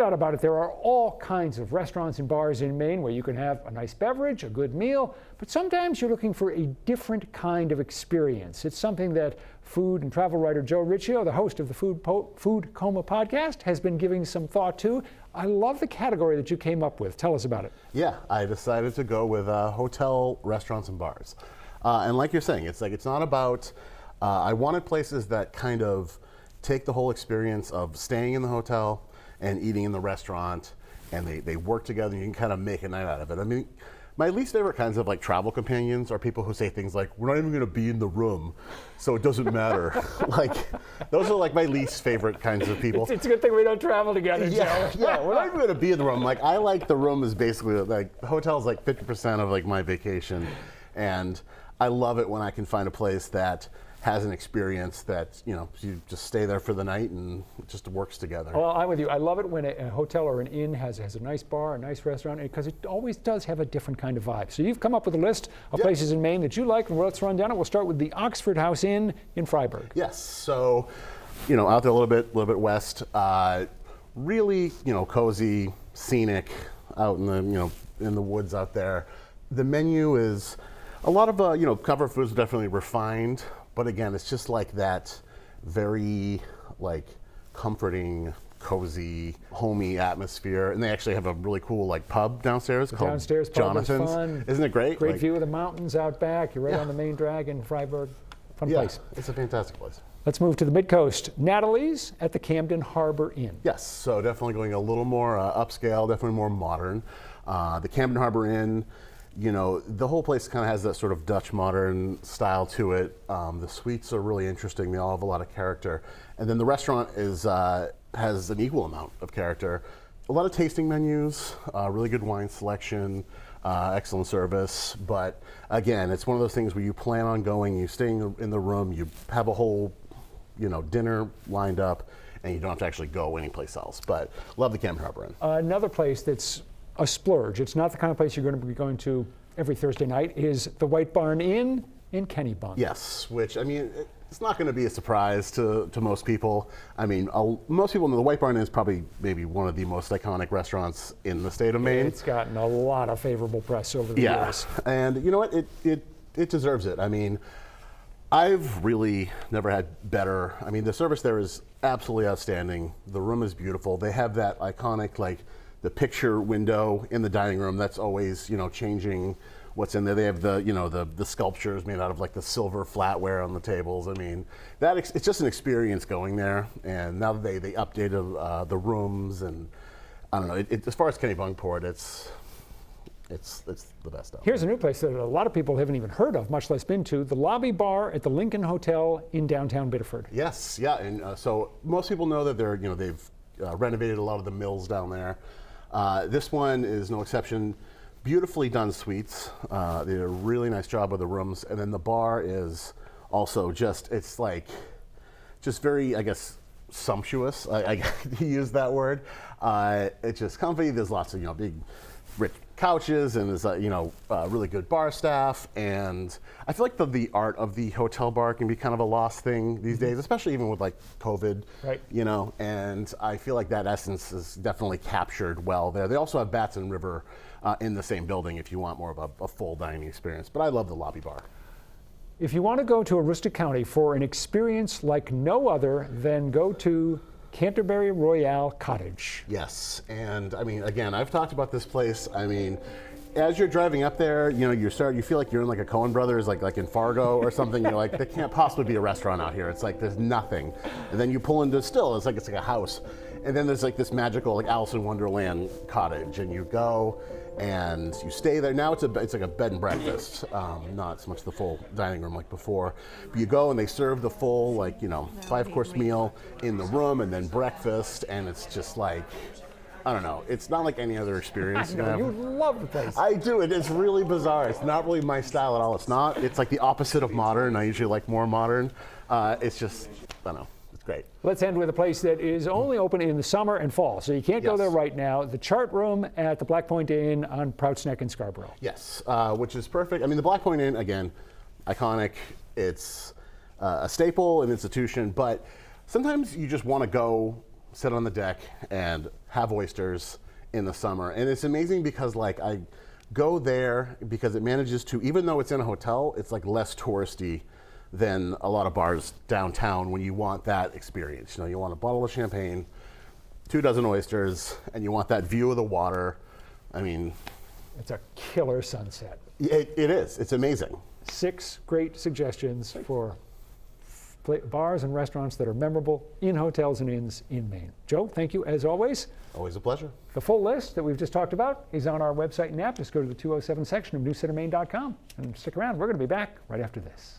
Out about it, there are all kinds of restaurants and bars in Maine where you can have a nice beverage, a good meal, but sometimes you're looking for a different kind of experience. It's something that food and travel writer Joe Ricchio, the host of the Food Coma podcast, has been giving some thought to. I love the category that you came up with. Tell us about it. Yeah, I decided to go with hotel, restaurants, and bars. And like you're saying, it's not about, I wanted places that kind of take the whole experience of staying in the hotel and eating in the restaurant, and they work together, and you can kind of make a night out of it. I mean, my least favorite kinds of like travel companions are people who say things like, we're not even gonna be in the room, so it doesn't matter. Like, those are like my least favorite kinds of people. It's a good thing we don't travel together, Yeah, Joe. yeah, we're not even gonna be in the room. Like, I like the room is basically, like, the hotel's like 50% of like my vacation, and I love it when I can find a place that has an experience that, you know, you just stay there for the night and it just works together. Well, I'm with you. I love it when a hotel or an inn has a nice bar, a nice restaurant, because it always does have a different kind of vibe. So you've come up with a list of places in Maine that you like, and let's run down it. We'll start with the Oxford House Inn in Freiburg. Yes, so, you know, out there a little bit west, really, you know, cozy, scenic, out in the, you know, in the woods out there. The menu is a lot of, you know, comfort foods, definitely refined. But again, it's just like that very like comforting, cozy, homey atmosphere. And they actually have a really cool like pub downstairs called Downstairs pub Jonathan's. is fun. Isn't it great? Great like, view of the mountains out back. You're right on the main drag in Freiburg. Fun place. It's a fantastic place. Let's move to the Mid-Coast. Natalie's at the Camden Harbor Inn. Yes, so definitely going a little more upscale, definitely more modern. The Camden Harbor Inn, you know, the whole place kind of has that sort of Dutch modern style to it. The suites are really interesting. They all have a lot of character. And then the restaurant is has an equal amount of character. A lot of tasting menus, really good wine selection, excellent service. But again, it's one of those things where you plan on going, you stay in the room, you have a whole, you know, dinner lined up, and you don't have to actually go anyplace else. But love the Camden Harbor Inn. Another place that's a splurge, it's not the kind of place you're going to be going to every Thursday night, is the White Barn Inn in Kennebunk. Yes, which, I mean, it's not going to be a surprise to most people. I mean, most people know the White Barn Inn is probably maybe one of the most iconic restaurants in the state of Maine. It's gotten a lot of favorable press over the years. And you know what, it deserves it. I mean, I've really never had better. I mean, the service there is absolutely outstanding. The room is beautiful. They have that iconic, like, the picture window in the dining room that's always, you know, changing what's in there. They have the, you know, the sculptures made out of like the silver flatware on the tables. I mean, it's just an experience going there. And now that they updated the rooms, and I don't know, as far as Kennebunkport, it's the best stuff. Here's a new place that a lot of people haven't even heard of, much less been to, the Lobby Bar at the Lincoln Hotel in downtown Biddeford. Yes, yeah, and so most people know that they've renovated a lot of the mills down there. This one is no exception. Beautifully done suites. They did a really nice job with the rooms, and then the bar is also it's like just very, I guess, sumptuous. I use that word. It's just comfy. There's lots of, you know, big, rich couches, and there's really good bar staff. And I feel like the art of the hotel bar can be kind of a lost thing these days, especially even with like COVID, right? You know, and I feel like that essence is definitely captured well there. They also have Batson River in the same building if you want more of a full dining experience. But I love the Lobby Bar. If you want to go to Aroostook County for an experience like no other, then go to Canterbury Royale Cottage. Yes, and I mean, again, I've talked about this place. I mean, as you're driving up there, you know, you feel like you're in like a Coen Brothers, like in Fargo or something. You're like, there can't possibly be a restaurant out here. It's like there's nothing, and then you pull into it's like a house, and then there's like this magical like Alice in Wonderland cottage, and you go and you stay there. Now it's like a bed and breakfast, not so much the full dining room like before. But you go and they serve the full, like, you know, 5-course meal in the room, and then breakfast, and it's just like, I don't know. It's not like any other experience. I know, you love the place. I do. It's really bizarre. It's not really my style at all. It's not. It's like the opposite of modern. I usually like more modern. It's just, I don't know. Great. Let's end with a place that is only open in the summer and fall, so you can't go there right now. The Chart Room at the Black Point Inn on Prouts Neck in Scarborough. Yes, which is perfect. I mean, the Black Point Inn, again, iconic. It's a staple, an institution, but sometimes you just want to go sit on the deck and have oysters in the summer. And it's amazing because like I go there because it manages to, even though it's in a hotel, it's like less touristy than a lot of bars downtown when you want that experience. You know, you want a bottle of champagne, 2 dozen oysters, and you want that view of the water. I mean, It's a killer sunset. it is. It's amazing. 6 great suggestions for bars and restaurants that are memorable in hotels and inns in Maine. Joe, thank you as always. Always a pleasure. The full list that we've just talked about is on our website and app. Just go to the 207 section of newscentermaine.com and stick around. We're going to be back right after this.